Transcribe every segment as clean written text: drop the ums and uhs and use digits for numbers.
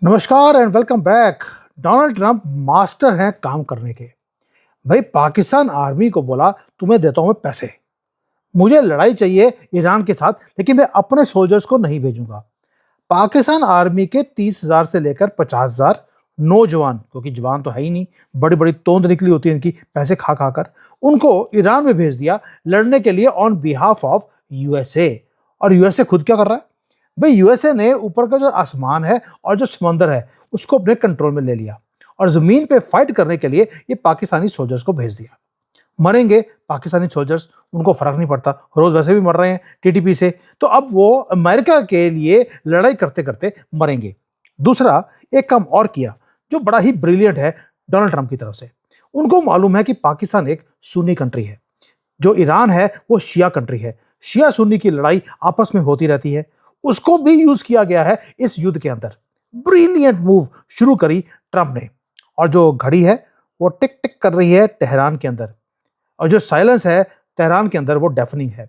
नमस्कार and welcome back. Donald Trump master हैं काम करने के। भाई पाकिस्तान आर्मी को बोला तुम्हें देता हूं मैं पैसे, मुझे लड़ाई चाहिए ईरान के साथ, लेकिन मैं अपने सोल्जर्स को नहीं भेजूंगा। पाकिस्तान आर्मी के 30,000 से लेकर 50,000 नौजवान, क्योंकि जवान तो है ही नहीं, बड़ी बड़ी तोंद निकली होती है इनकी पैसे खा खा कर, उनको ईरान में भेज दिया लड़ने के लिए ऑन बिहाफ ऑफ यूएसए। और यूएसए खुद क्या कर रहा है? भाई यूएसए ने ऊपर का जो आसमान है और जो समंदर है उसको अपने कंट्रोल में ले लिया और जमीन पे फाइट करने के लिए ये पाकिस्तानी सोल्जर्स को भेज दिया। मरेंगे पाकिस्तानी सोल्जर्स, उनको फर्क नहीं पड़ता, रोज वैसे भी मर रहे हैं टीटीपी से, तो अब वो अमेरिका के लिए लड़ाई करते करते मरेंगे। दूसरा एक काम और किया जो बड़ा ही ब्रिलियंट है डोनाल्ड ट्रंप की तरफ से। उनको मालूम है कि पाकिस्तान एक सुन्नी कंट्री है, जो ईरान है वो शिया कंट्री है, शिया सुन्नी की लड़ाई आपस में होती रहती है, उसको भी यूज किया गया है इस युद्ध के अंदर। ब्रिलियंट मूव शुरू करी ट्रंप ने, और जो घड़ी है वो टिक टिक कर रही है तेहरान के अंदर, और जो साइलेंस है तेहरान के अंदर वो डेफनिंग है।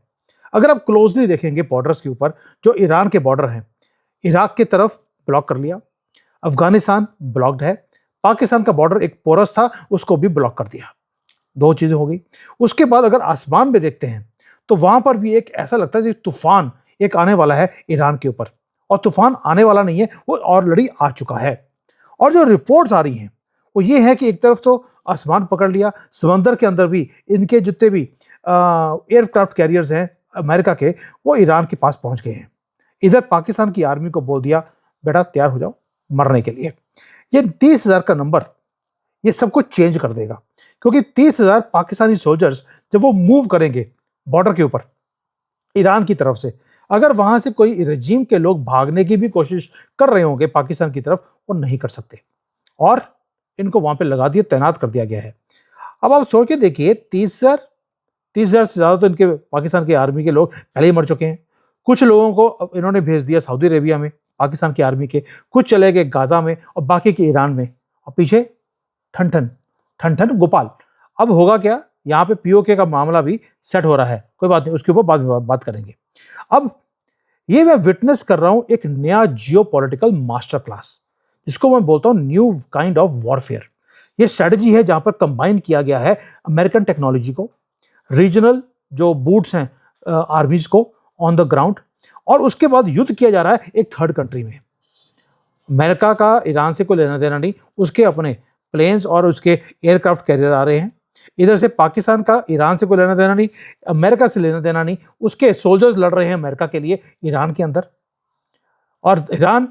अगर आप क्लोजली देखेंगे बॉर्डर्स के ऊपर, जो ईरान के बॉर्डर हैं, इराक की तरफ ब्लॉक कर लिया, अफगानिस्तान ब्लॉक्ड है, पाकिस्तान का बॉर्डर एक पोरस था उसको भी ब्लॉक कर दिया। दो चीजें हो गई। उसके बाद अगर आसमान में देखते हैं तो वहां पर भी एक ऐसा लगता है कि तूफान एक आने वाला है ईरान के ऊपर, और तूफान आने वाला नहीं है, वो ऑलरेडी आ चुका है। और जो रिपोर्ट्स आ रही हैं वो ये है कि एक तरफ तो आसमान पकड़ लिया, समंदर के अंदर भी इनके जितने भी एयरक्राफ्ट कैरियर्स हैं अमेरिका के, वो ईरान के पास पहुंच गए हैं। इधर पाकिस्तान की आर्मी को बोल दिया बेटा तैयार हो जाओ मरने के लिए। ये 30,000 का नंबर ये सब कुछ चेंज कर देगा, क्योंकि 30,000 पाकिस्तानी सोल्जर्स जब वो मूव करेंगे बॉर्डर के ऊपर ईरान की तरफ से, अगर वहां से कोई रजीम के लोग भागने की भी कोशिश कर रहे होंगे पाकिस्तान की तरफ, वो नहीं कर सकते, और इनको वहां पे लगा दिया, तैनात कर दिया गया है। अब आप सोच के देखिए, 30,000 से ज्यादा तो इनके पाकिस्तान की आर्मी के लोग पहले ही मर चुके हैं। कुछ लोगों को अब इन्होंने भेज दिया सऊदी अरेबिया में पाकिस्तान की आर्मी के, कुछ चले गए गाजा में और बाकी के ईरान में, और पीछे ठन ठन ठन ठन गोपाल। अब होगा क्या? यहाँ पे पीओके का मामला भी सेट हो रहा है, कोई बात नहीं, उसके ऊपर बाद में बात करेंगे। अब ये मैं विटनेस कर रहा हूं एक नया जियो पॉलिटिकल मास्टर क्लास, जिसको मैं बोलता हूं न्यू काइंड ऑफ वॉरफेयर। ये स्ट्रेटजी है जहां पर कंबाइन किया गया है अमेरिकन टेक्नोलॉजी को, रीजनल जो बूट्स हैं आर्मीज को ऑन द ग्राउंड, और उसके बाद युद्ध किया जा रहा है एक थर्ड कंट्री में। अमेरिका का ईरान से कोई लेना देना नहीं, उसके अपने प्लेन्स और उसके एयरक्राफ्ट कैरियर आ रहे हैं। इधर से पाकिस्तान का ईरान से कोई लेना देना नहीं, अमेरिका से लेना देना नहीं, उसके सोल्जर्स लड़ रहे हैं अमेरिका के लिए ईरान के अंदर, और ईरान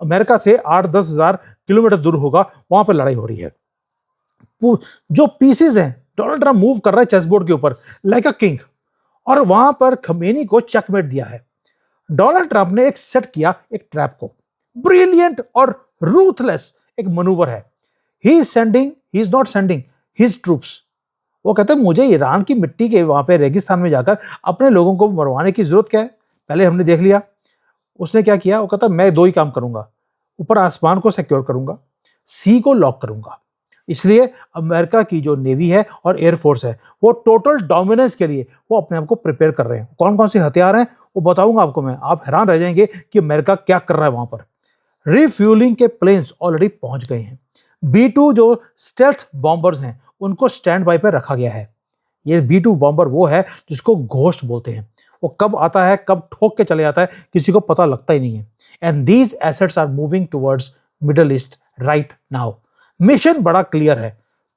अमेरिका से 8-10 हज़ार किलोमीटर दूर होगा, वहां पर लड़ाई हो रही है। जो पीसेस हैं डोनाल्ड ट्रंप मूव कर रहा है चेस बोर्ड के ऊपर लाइक अ किंग, और वहां पर खमेनी को चेकमेट दिया है। डोनाल्ड ट्रंप ने एक सेट किया एक ट्रैप को, ब्रिलियंट और रूथलेस एक मनूवर है। He is not sending his troops. वो कहते हैं मुझे ईरान की मिट्टी के वहां पे रेगिस्तान में जाकर अपने लोगों को मरवाने की जरूरत क्या है? पहले हमने देख लिया उसने क्या किया। वो कहता मैं दो ही काम करूंगा, ऊपर आसमान को सिक्योर करूंगा, सी को लॉक करूंगा। इसलिए अमेरिका की जो नेवी है और एयरफोर्स है वो टोटल डोमिनेंस के लिए वो अपने आप को प्रिपेयर कर रहे हैं। कौन कौन से हथियार हैं वो बताऊंगा आपको मैं, आप हैरान रह जाएंगे कि अमेरिका क्या कर रहा है वहां पर। रिफ्यूलिंग के प्लेन्स ऑलरेडी पहुंच गए हैं। B-2 जो स्टेल्थ बॉम्बर्स हैं उनको स्टैंड बाय पर रखा गया है। ये B-2 बॉम्बर वो है जिसको घोस्ट बोलते हैं, वो कब आता है कब ठोक के चले जाता है किसी को पता लगता ही नहीं है। And these assets are moving towards middle east right now. Mission बड़ा क्लियर है,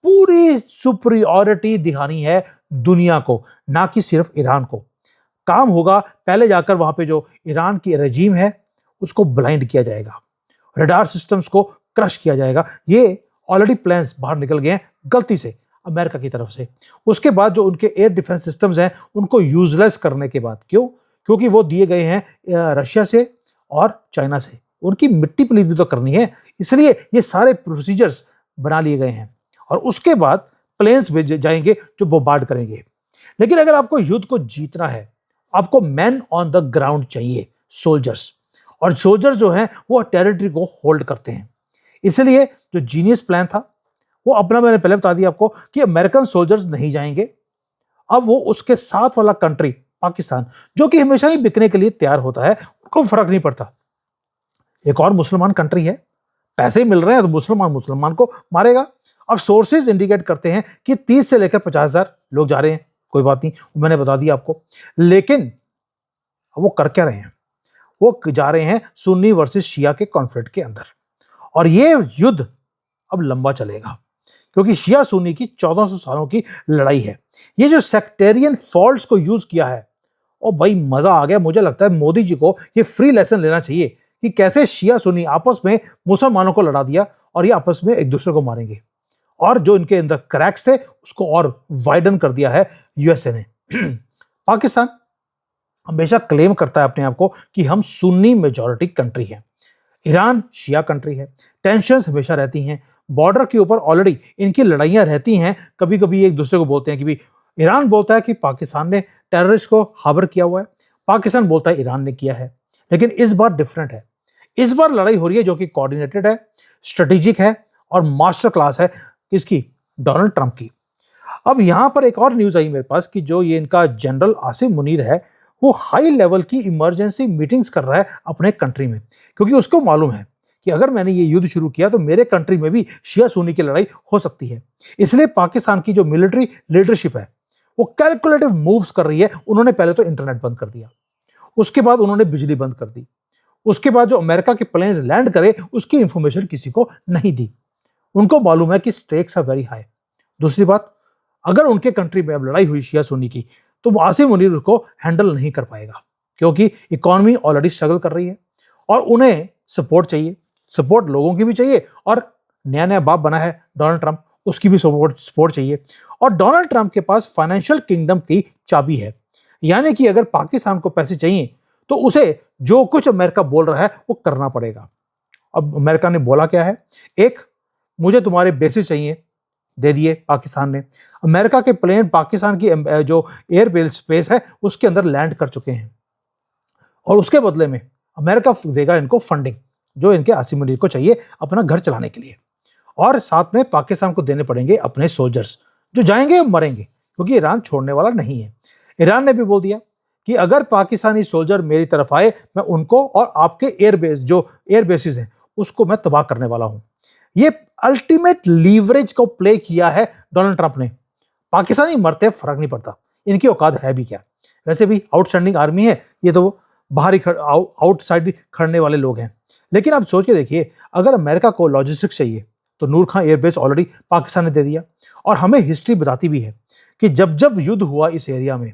पूरी सुपरियॉरिटी दिखानी है दुनिया को, ना कि सिर्फ ईरान को। काम होगा पहले जाकर वहां पे जो ईरान की रजीम है उसको ब्लाइंड किया जाएगा, रडार सिस्टम्स को क्रश किया जाएगा। ये ऑलरेडी प्लान्स बाहर निकल गए हैं गलती से अमेरिका की तरफ से। उसके बाद जो उनके एयर डिफेंस सिस्टम्स हैं उनको यूजलेस करने के बाद, क्यों? क्योंकि वो दिए गए हैं रशिया से और चाइना से, उनकी मिट्टी पलीद भी तो करनी है, इसलिए ये सारे प्रोसीजर्स बना लिए गए हैं। और उसके बाद प्लेन्स भेजे जाएंगे जो बोम्बार्ड करेंगे। लेकिन अगर आपको युद्ध को जीतना है, आपको मैन ऑन द ग्राउंड चाहिए, सोल्जर्स। और सोल्जर्स जो हैं वो टेरिटरी को होल्ड करते हैं। इसलिए जो जीनियस प्लान था वो अपना, मैंने पहले बता दिया आपको कि अमेरिकन सोल्जर्स नहीं जाएंगे। अब वो उसके साथ वाला कंट्री पाकिस्तान, जो कि हमेशा ही बिकने के लिए तैयार होता है, उनको फर्क नहीं पड़ता। एक और मुसलमान कंट्री है पैसे मिल रहे हैं तो मुसलमान मुसलमान को मारेगा। अब सोर्सेज इंडिकेट करते हैं कि 30 से लेकर 50,000 लोग जा रहे हैं, कोई बात नहीं, मैंने बता दिया आपको। लेकिन वो कर क्या रहे हैं? वो जा रहे हैं सुन्नी वर्सेस शिया के कॉन्फ्लिक्ट के अंदर, और ये युद्ध अब लंबा चलेगा, क्योंकि शिया सुन्नी की 1400 सालों की लड़ाई है। ये जो सेक्टेरियन फॉल्ट्स को यूज किया है, और भाई मजा आ गया। मुझे लगता है मोदी जी को ये फ्री लेसन लेना चाहिए कि कैसे शिया सुन्नी आपस में मुसलमानों को लड़ा दिया और ये आपस में एक दूसरे को मारेंगे, और जो इनके अंदर क्रैक्स थे उसको और वाइडन कर दिया है यूएसए ने। पाकिस्तान हमेशा क्लेम करता है अपने आप को कि हम सुन्नी मेजॉरिटी कंट्री है, ईरान शिया कंट्री है, टेंशंस हमेशा रहती हैं, बॉर्डर के ऊपर ऑलरेडी इनकी लड़ाइयां रहती हैं। कभी कभी एक दूसरे को बोलते हैं कि भी ईरान बोलता है कि पाकिस्तान ने टेररिस्ट को हावर किया हुआ है, पाकिस्तान बोलता है ईरान ने किया है। लेकिन इस बार डिफरेंट है, इस बार लड़ाई हो रही है जो कि कोऑर्डिनेटेड है, स्ट्रेटेजिक है और मास्टर क्लास है। किसकी? डोनाल्ड ट्रंप की। अब यहां पर एक और न्यूज आई मेरे पास कि जो ये इनका जनरल आसिम मुनीर है, वो हाई लेवल की इमरजेंसी मीटिंग्स कर रहा है अपने कंट्री में, क्योंकि उसको मालूम है कि अगर मैंने ये युद्ध शुरू किया तो मेरे कंट्री में भी शिया सुन्नी की लड़ाई हो सकती है। इसलिए पाकिस्तान की जो मिलिट्री लीडरशिप है वो कैलकुलेटिव मूव्स कर रही है। उन्होंने पहले तो इंटरनेट बंद कर दिया, उसके बाद उन्होंने बिजली बंद कर दी, उसके बाद जो अमेरिका के प्लेन्स लैंड करे उसकी इंफॉर्मेशन किसी को नहीं दी। उनको मालूम है कि स्टेक्स आर वेरी हाई। दूसरी बात, अगर उनके कंट्री में अब लड़ाई हुई शिया सुन्नी की, तो आसिम मुनीर उसको हैंडल नहीं कर पाएगा, क्योंकि इकोनॉमी ऑलरेडी स्ट्रगल कर रही है और उन्हें सपोर्ट चाहिए, सपोर्ट लोगों की भी चाहिए, और नया नया बाप बना है डोनाल्ड ट्रंप, उसकी भी सपोर्ट चाहिए। और डोनाल्ड ट्रंप के पास फाइनेंशियल किंगडम की चाबी है, यानी कि अगर पाकिस्तान को पैसे चाहिए तो उसे जो कुछ अमेरिका बोल रहा है वो करना पड़ेगा। अब अमेरिका ने बोला क्या है? एक, मुझे तुम्हारे बेसिस चाहिए, दे दिए पाकिस्तान ने। अमेरिका के प्लेन पाकिस्तान की जो एयर स्पेस है उसके अंदर लैंड कर चुके हैं, और उसके बदले में अमेरिका देगा इनको फंडिंग जो इनके आसिम मुनीर को चाहिए अपना घर चलाने के लिए। और साथ में पाकिस्तान को देने पड़ेंगे अपने सोल्जर्स जो जाएंगे मरेंगे, क्योंकि ईरान छोड़ने वाला नहीं है। ईरान ने भी बोल दिया कि अगर पाकिस्तानी सोल्जर मेरी तरफ आए, मैं उनको और आपके एयर बेसिस हैं उसको मैं तबाह करने वाला हूं। ये अल्टीमेट लीवरेज को प्ले किया है डोनाल्ड ट्रंप ने। पाकिस्तानी मरते फर्क नहीं पड़ता, इनकी औकात है भी क्या। वैसे भी आउटस्टैंडिंग आर्मी है, ये तो बाहर ही आउटसाइड खड़ने वाले लोग हैं। लेकिन आप सोच के देखिए, अगर अमेरिका को लॉजिस्टिक्स चाहिए तो नूर खान एयरबेस ऑलरेडी पाकिस्तान ने दे दिया। और हमें हिस्ट्री बताती भी है कि जब जब युद्ध हुआ इस एरिया में,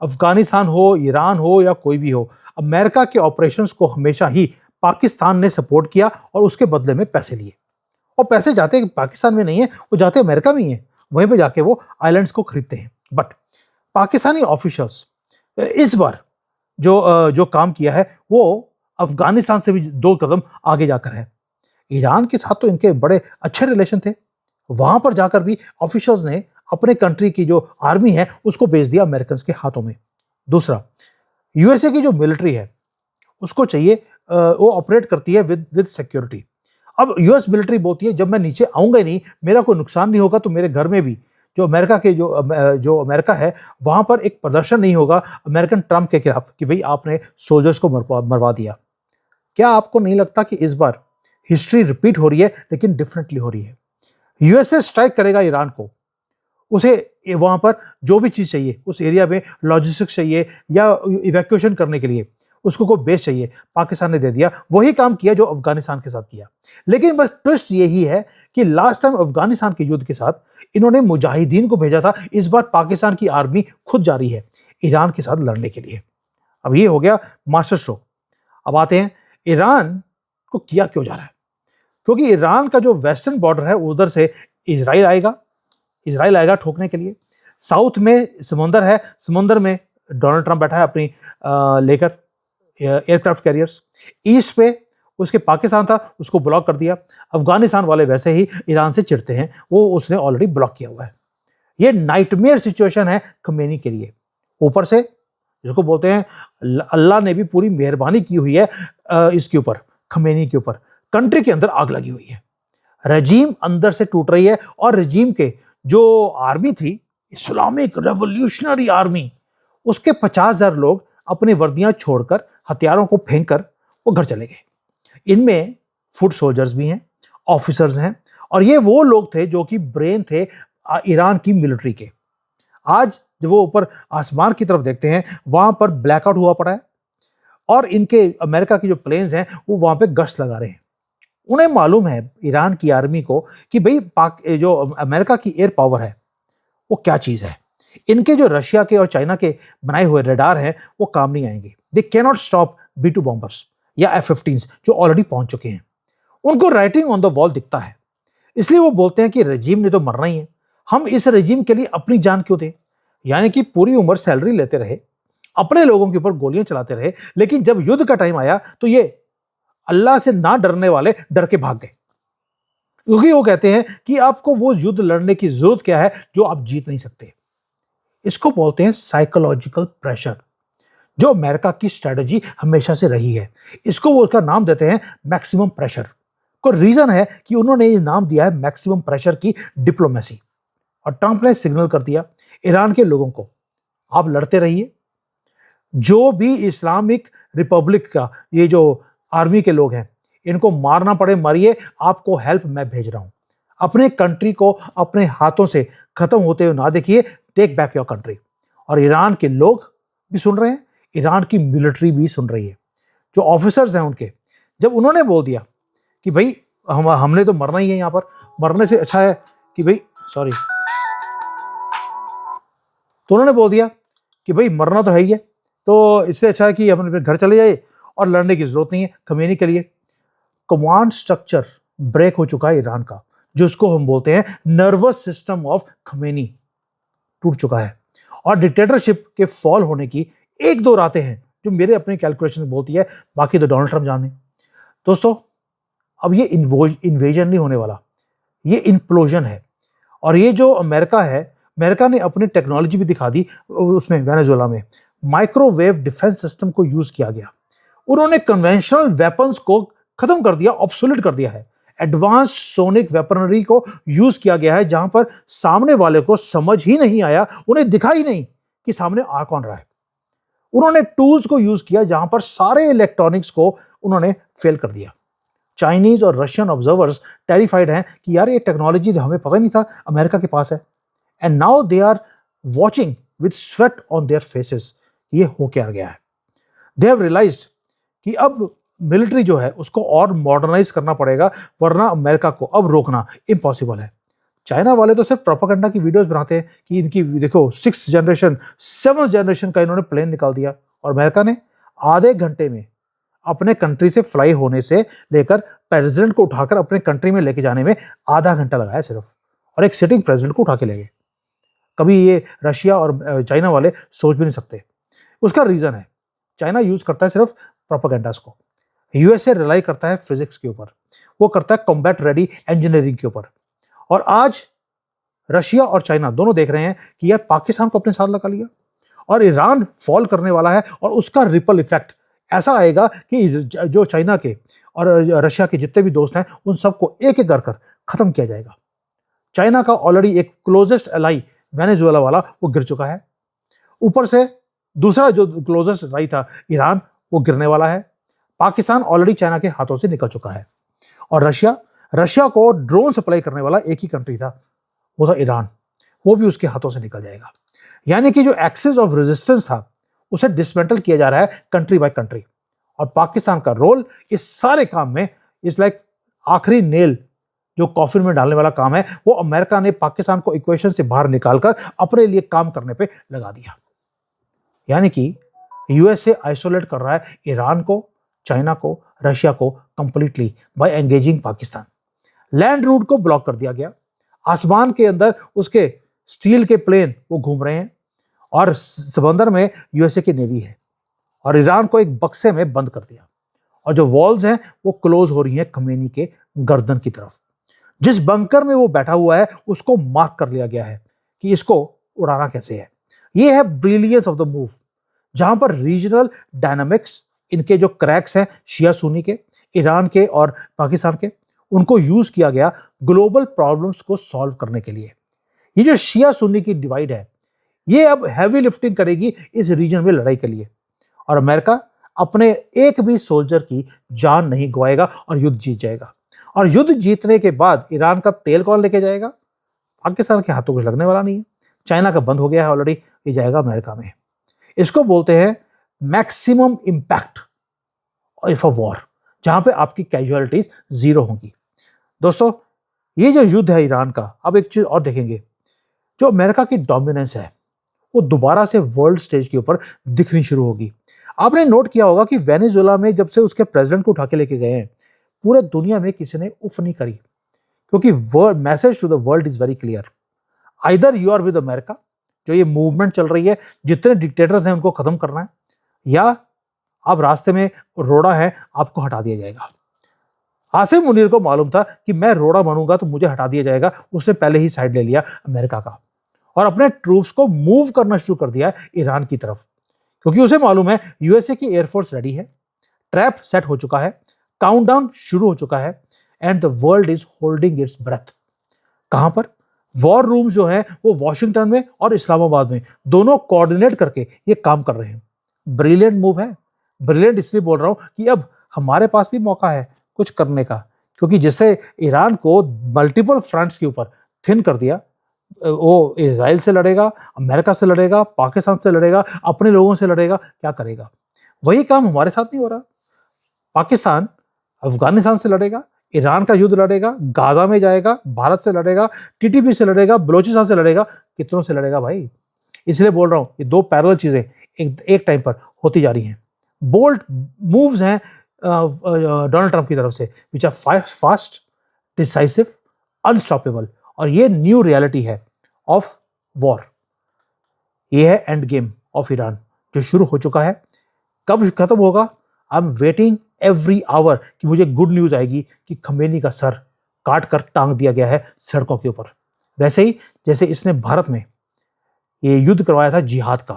अफगानिस्तान हो, ईरान हो या कोई भी हो, अमेरिका के ऑपरेशंस को हमेशा ही पाकिस्तान ने सपोर्ट किया और उसके बदले में पैसे लिए। और पैसे जाते पाकिस्तान में नहीं है, वो जाते अमेरिका में ही है, वहीं पे जाके वो आइलैंड्स को खरीदते हैं। बट पाकिस्तानी ऑफिशियल्स इस बार जो काम किया है वो अफगानिस्तान से भी 2 कदम आगे जाकर है। ईरान के साथ तो इनके बड़े अच्छे रिलेशन थे, वहां पर जाकर भी ऑफिशियल्स ने अपने कंट्री की जो आर्मी है उसको भेज दिया अमेरिकन के हाथों में। दूसरा, यूएसए की जो मिलिट्री है उसको चाहिए वो ऑपरेट करती है विद सिक्योरिटी। अब यूएस मिलिट्री बोलती है जब मैं नीचे आऊंगा ही नहीं, मेरा कोई नुकसान नहीं होगा, तो मेरे घर में भी जो अमेरिका के जो अमेरिका है वहां पर एक प्रदर्शन नहीं होगा अमेरिकन ट्रंप के खिलाफ कि भाई आपने सोल्जर्स को मरवा दिया। क्या आपको नहीं लगता कि इस बार हिस्ट्री रिपीट हो रही है, लेकिन डिफरेंटली हो रही है? यूएसए स्ट्राइक करेगा ईरान को, उसे वहां पर जो भी चीज चाहिए उस एरिया में, लॉजिस्टिक्स चाहिए या इवैक्यूएशन करने के लिए उसको कोई बेस चाहिए, पाकिस्तान ने दे दिया। वही काम किया जो अफगानिस्तान के साथ किया। लेकिन बस ट्विस्ट यही है कि लास्ट टाइम अफगानिस्तान के युद्ध के साथ इन्होंने मुजाहिदीन को भेजा था, इस बार पाकिस्तान की आर्मी खुद जा रही है ईरान के साथ लड़ने के लिए। अब ये हो गया मास्टर स्ट्रोक। अब आते हैं ईरान को किया क्यों जा रहा है, क्योंकि ईरान का जो वेस्टर्न बॉर्डर है उधर से इजराइल आएगा ठोकने के लिए। साउथ में समुंदर है, समुंदर में डोनाल्ड ट्रंप बैठा है अपनी लेकर एयरक्राफ्ट कैरियर्स। ईस्ट पे उसके पाकिस्तान था, उसको ब्लॉक कर दिया। अफगानिस्तान वाले वैसे ही ईरान से चिढ़ते हैं, वो उसने ऑलरेडी ब्लॉक किया हुआ है। ये नाइटमेयर सिचुएशन है खमेनी के लिए। ऊपर से जिसको बोलते हैं अल्लाह ने भी पूरी मेहरबानी की हुई है इसके ऊपर, खमेनी के ऊपर। कंट्री के अंदर आग लगी हुई है, रजीम अंदर से टूट रही है, और रजीम के जो आर्मी थी, इस्लामिक रेवोल्यूशनरी आर्मी, उसके 50,000 लोग अपनी वर्दियां छोड़कर, हथियारों को फेंक कर वो घर चले गए। इनमें फुट सोल्जर्स भी हैं, ऑफिसर्स हैं, और ये वो लोग थे जो कि ब्रेन थे ईरान की मिलिट्री के। आज जब वो ऊपर आसमान की तरफ देखते हैं, वहां पर ब्लैकआउट हुआ पड़ा है और इनके अमेरिका के जो प्लेन्स हैं वो वहां पे गश्त लगा रहे हैं। उन्हें मालूम है ईरान की आर्मी को कि भाई पाक जो अमेरिका की एयर पावर है वो क्या चीज है। इनके जो रशिया के और चाइना के बनाए हुए रडार हैं वो काम नहीं आएंगे। They can not stop B-2 bombers या F-15s जो ऑलरेडी पहुंच चुके हैं। उनको राइटिंग ऑन द वॉल दिखता है, इसलिए वो बोलते हैं कि रजीम ने तो मरना ही है, हम इस रजीम के लिए अपनी जान क्यों दें। यानी कि पूरी उम्र सैलरी लेते रहे, अपने लोगों के ऊपर गोलियां चलाते रहे, लेकिन जब युद्ध का टाइम आया तो ये अल्लाह से ना डरने वाले डर के भाग गए, क्योंकि वो कहते हैं कि आपको वो युद्ध लड़ने की जरूरत क्या है जो आप जीत नहीं सकते। इसको बोलते हैं साइकोलॉजिकल प्रेशर, जो अमेरिका की स्ट्रेटजी हमेशा से रही है। इसको वो उसका नाम देते हैं मैक्सिमम प्रेशर। को रीजन है कि उन्होंने ये नाम दिया है मैक्सिमम प्रेशर की डिप्लोमेसी। और ट्रंप ने सिग्नल कर दिया ईरान के लोगों को, आप लड़ते रहिए, जो भी इस्लामिक रिपब्लिक का ये जो आर्मी के लोग हैं इनको मारना पड़े मारिए, आपको हेल्प मैं भेज रहा हूं। अपने कंट्री को अपने हाथों से खत्म होते हुए ना देखिए, टेक बैक योर कंट्री। और ईरान के लोग भी सुन रहे हैं, ईरान की मिलिट्री भी सुन रही है, जो ऑफिसर्स हैं उनके। जब उन्होंने बोल दिया कि भाई हमने तो मरना ही है, यहां पर मरने से अच्छा है कि भाई सॉरी, तो उन्होंने बोल दिया कि भाई मरना तो है ही है, तो इससे अच्छा है कि हम अपने घर चले जाए और लड़ने की जरूरत नहीं है खमेनी के लिए। कमांड स्ट्रक्चर ब्रेक हो चुका है ईरान का, जो उसको हम बोलते हैं नर्वस सिस्टम ऑफ खमेनी टूट चुका है। और डिक्टेटरशिप के फॉल होने की एक दो रातें हैं जो मेरे अपने कैलकुलेशन में बोलती है, बाकी तो डोनाल्ड ट्रंप जाने। दोस्तों, अब ये इन्वेजन नहीं होने वाला, ये इम्प्लोजन है। और ये जो अमेरिका है, अमेरिका ने अपनी टेक्नोलॉजी भी दिखा दी उसमें, वेनेजुएला में माइक्रोवेव डिफेंस सिस्टम को यूज किया गया। उन्होंने कन्वेंशनल वेपन्स को खत्म कर दिया, ऑब्सोलेट कर दिया है। एडवांस्ड सोनिक वेपनरी को यूज किया गया है, जहां पर सामने वाले को समझ ही नहीं आया, उन्हें दिखा ही नहीं कि सामने आ कौन रहा है। उन्होंने टूल्स को यूज किया जहां पर सारे इलेक्ट्रॉनिक्स को उन्होंने फेल कर दिया। चाइनीज और रशियन ऑब्जर्वर्स टेरिफाइड हैं कि यार ये टेक्नोलॉजी हमें पता नहीं था अमेरिका के पास है। And now they are watching with sweat on their faces, ये हो क्या गया है। दे हैव रियलाइज्ड कि अब मिलिट्री जो है उसको और मॉडर्नाइज करना पड़ेगा, वरना अमेरिका को अब रोकना इम्पॉसिबल है। चाइना वाले तो सिर्फ प्रोपेगेंडा की वीडियोस बनाते हैं कि इनकी देखो 6th जनरेशन 7th जनरेशन का इन्होंने प्लेन निकाल दिया, और अमेरिका ने आधे घंटे में अपने कंट्री से फ्लाई होने से लेकर प्रेसिडेंट को उठाकर अपने कंट्री में लेके जाने में आधा घंटा लगाया सिर्फ, और एक सिटिंग प्रेसिडेंट को उठा के ले गए। कभी ये रशिया और चाइना वाले सोच भी नहीं सकते। उसका रीजन है, चाइना यूज करता है सिर्फ प्रोपेगेंडास को, यूएसए रिलाई करता है फिजिक्स के ऊपर, वो करता है कॉम्बैट रेडी इंजीनियरिंग के ऊपर। और आज रशिया और चाइना दोनों देख रहे हैं कि यार पाकिस्तान को अपने साथ लगा लिया और ईरान फॉल करने वाला है, और उसका रिपल इफेक्ट ऐसा आएगा कि जो चाइना के और रशिया के जितने भी दोस्त हैं उन सबको एक एक कर खत्म किया जाएगा। चाइना का ऑलरेडी एक क्लोजेस्ट एलाई वेनेजुएला वाला वो गिर चुका है, ऊपर से दूसरा जो क्लोजेस्ट एलाई था ईरान वो गिरने वाला है। पाकिस्तान ऑलरेडी चाइना के हाथों से निकल चुका है, और रशिया को ड्रोन सप्लाई करने वाला एक ही कंट्री था, वो था ईरान, वो भी उसके हाथों से निकल जाएगा। यानी कि जो एक्सेस ऑफ रेजिस्टेंस था उसे डिसमेंटल किया जा रहा है कंट्री बाय कंट्री, और पाकिस्तान का रोल इस सारे काम में इज लाइक आखिरी नेल जो कॉफिन में डालने वाला काम है, वो अमेरिका ने पाकिस्तान को इक्वेशन से बाहर निकालकर अपने लिए काम करने पे लगा दिया। यानी कि यूएसए आइसोलेट कर रहा है ईरान को, चाइना को, रशिया को completely by engaging Pakistan. Land route को ब्लॉक कर दिया गया, आसमान के अंदर उसके स्टील के प्लेन वो घूम रहे हैं, और समंदर में यूएसए की नेवी है, और ईरान को एक बक्से में बंद कर दिया। और जो वॉल्स हैं वो क्लोज हो रही हैं खमेनी के गर्दन की तरफ। जिस बंकर में वो बैठा हुआ है उसको मार्क कर लिया गया है कि इसको उड़ाना कैसे है। ये है ब्रिलियंस ऑफ द मूव, जहां पर रीजनल डायनामिक्स, इनके जो क्रैक्स हैं शिया सुन्नी के, ईरान के और पाकिस्तान के, उनको यूज किया गया ग्लोबल प्रॉब्लम्स को सॉल्व करने के लिए। ये जो शिया सुन्नी की डिवाइड है ये अब हैवी लिफ्टिंग करेगी इस रीजन में लड़ाई के लिए, और अमेरिका अपने एक भी सोल्जर की जान नहीं गवाएगा और युद्ध जीत जाएगा। और युद्ध जीतने के बाद ईरान का तेल कौन लेके जाएगा? पाकिस्तान के हाथों कुछ लगने वाला नहीं है। चाइना का बंद हो गया है ऑलरेडी, ये जाएगा अमेरिका में। इसको बोलते हैं maximum impact of a war, जहां पे आपकी कैजुअलिटीज जीरो होंगी। दोस्तों, ये जो युद्ध है ईरान का, अब एक चीज और देखेंगे, जो अमेरिका की डोमिनेंस है वो दोबारा से वर्ल्ड स्टेज के ऊपर दिखनी शुरू होगी। आपने नोट किया होगा कि वेनेजुएला में जब से उसके प्रेसिडेंट को उठा के लेके गए हैं, पूरे दुनिया में किसी ने उफ नहीं करी, क्योंकि message to the world is very clear, either you are with America, जो ये मूवमेंट चल रही है, जितने डिक्टेटर्स हैं उनको खत्म करना है, या आप रास्ते में रोड़ा है, आपको हटा दिया जाएगा। आसिम मुनीर को मालूम था कि मैं रोड़ा बनूंगा तो मुझे हटा दिया जाएगा, उसने पहले ही साइड ले लिया अमेरिका का और अपने ट्रूप्स को मूव करना शुरू कर दिया ईरान की तरफ, क्योंकि उसे मालूम है यूएसए की एयरफोर्स रेडी है, ट्रैप सेट हो चुका है, काउंटडाउन शुरू हो चुका है, and the world is holding it's breath. कहां पर? वॉर रूम जो है वो वॉशिंगटन में और इस्लामाबाद में, दोनों कोऑर्डिनेट करके ये काम कर रहे हैं। ब्रिलियंट मूव है। ब्रिलियंट इसलिए बोल रहा हूं कि अब हमारे पास भी मौका है कुछ करने का, क्योंकि जिससे ईरान को मल्टीपल फ्रंट्स के ऊपर थिन कर दिया, वो इजराइल से लड़ेगा, अमेरिका से लड़ेगा, पाकिस्तान से लड़ेगा, अपने लोगों से लड़ेगा, क्या करेगा? वही काम हमारे साथ नहीं हो रहा। पाकिस्तान अफगानिस्तान से लड़ेगा, ईरान का युद्ध लड़ेगा, गाजा में जाएगा, भारत से लड़ेगा, टीटीपी से लड़ेगा, बलोचिस्तान से लड़ेगा, कितनों से लड़ेगा भाई? इसलिए बोल रहा हूं, ये दो पैरेलल चीजें एक टाइम पर होती जा रही हैं। बोल्ड मूव्स हैं डोनाल्ड ट्रंप की तरफ से, which are fast, decisive, unstoppable, और ये न्यू रियलिटी है ऑफ वॉर। ये है एंड गेम ऑफ ईरान जो शुरू हो चुका है। कब खत्म होगा? I am waiting every hour कि मुझे गुड न्यूज आएगी कि खमेनी का सर काट कर टांग दिया गया है सड़कों के ऊपर। वैसे ही जैसे इसने भारत में ये युद्ध करवाया था जिहाद का,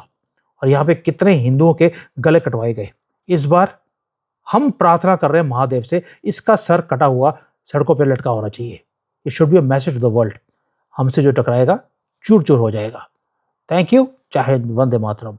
और यहाँ पे कितने हिंदुओं के गले कटवाए गए। इस बार हम प्रार्थना कर रहे हैं महादेव से, इसका सर कटा हुआ सड़कों पर लटका होना चाहिए। It should be a message to the world. हमसे जो टकराएगा चूर चूर हो जाएगा। Thank you. चाहे वंदे मातरम।